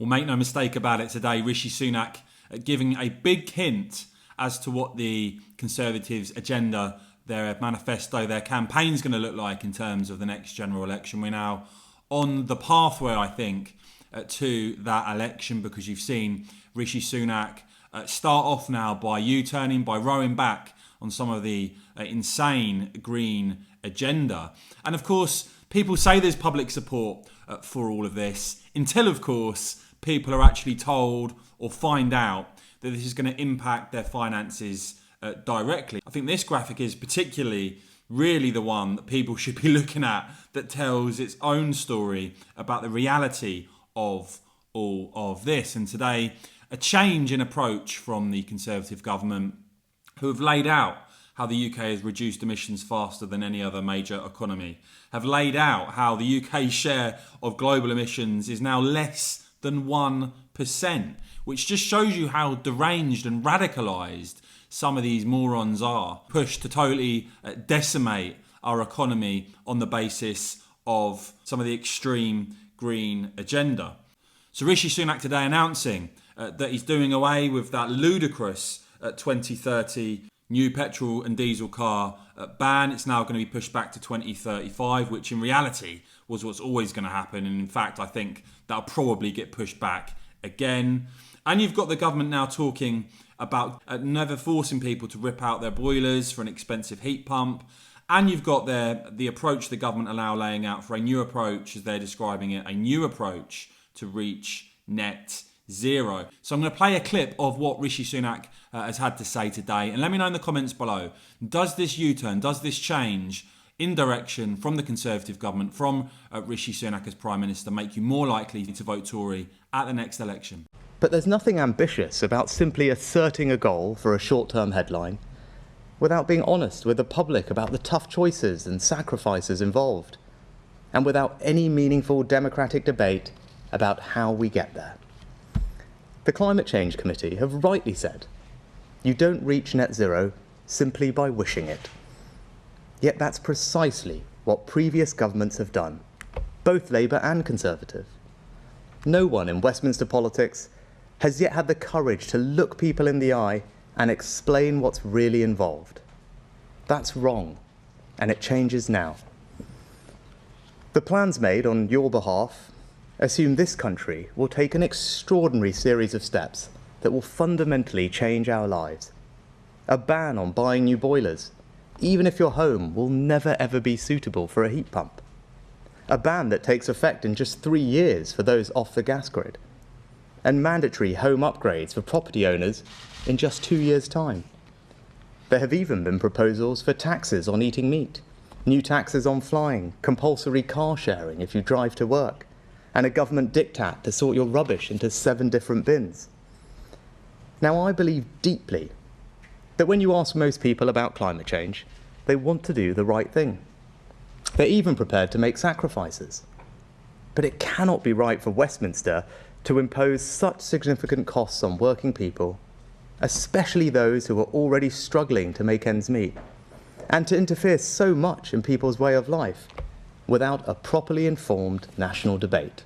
Well, make no mistake about it today, Rishi Sunak giving a big hint as to what the Conservatives' agenda, their manifesto, their campaign's going to look like in terms of the next general election. We're now on the pathway, I think, to that election, because you've seen Rishi Sunak start off now by U-turning, by rowing back on some of the insane green agenda. And of course, people say there's public support for all of this until, of course, people are actually told or find out that this is going to impact their finances directly. I think this graphic is particularly really the one that people should be looking at, that tells its own story about the reality of all of this. And today, a change in approach from the Conservative government, who have laid out how the UK has reduced emissions faster than any other major economy, have laid out how the UK's share of global emissions is now less than 1%, which just shows you how deranged and radicalised some of these morons are, pushed to totally decimate our economy on the basis of some of the extreme green agenda. So Rishi Sunak today announcing that he's doing away with that ludicrous 2030 new petrol and diesel car ban. It's now going to be pushed back to 2035, which in reality was what's always going to happen. And in fact, I think that'll probably get pushed back again. And you've got the government now talking about never forcing people to rip out their boilers for an expensive heat pump. And you've got the approach the government are now laying out for a new approach, as they're describing it, a new approach to reach net zero. So I'm going to play a clip of what Rishi Sunak has had to say today. And let me know in the comments below, does this U-turn, does this change in direction from the Conservative government, from Rishi Sunak as Prime Minister, make you more likely to vote Tory at the next election? But there's nothing ambitious about simply asserting a goal for a short-term headline without being honest with the public about the tough choices and sacrifices involved, and without any meaningful democratic debate about how we get there. The Climate Change Committee have rightly said, you don't reach net zero simply by wishing it. Yet that's precisely what previous governments have done, both Labour and Conservative. No one in Westminster politics has yet had the courage to look people in the eye and explain what's really involved. That's wrong, and it changes now. The plans made on your behalf assume this country will take an extraordinary series of steps that will fundamentally change our lives. A ban on buying new boilers, even if your home will never ever be suitable for a heat pump. A ban that takes effect in just 3 years for those off the gas grid. And mandatory home upgrades for property owners in just 2 years' time. There have even been proposals for taxes on eating meat, new taxes on flying, compulsory car sharing if you drive to work, and a government diktat to sort your rubbish into 7 different bins. Now, I believe deeply that when you ask most people about climate change, they want to do the right thing. They're even prepared to make sacrifices. But it cannot be right for Westminster to impose such significant costs on working people, especially those who are already struggling to make ends meet, and to interfere so much in people's way of life without a properly informed national debate.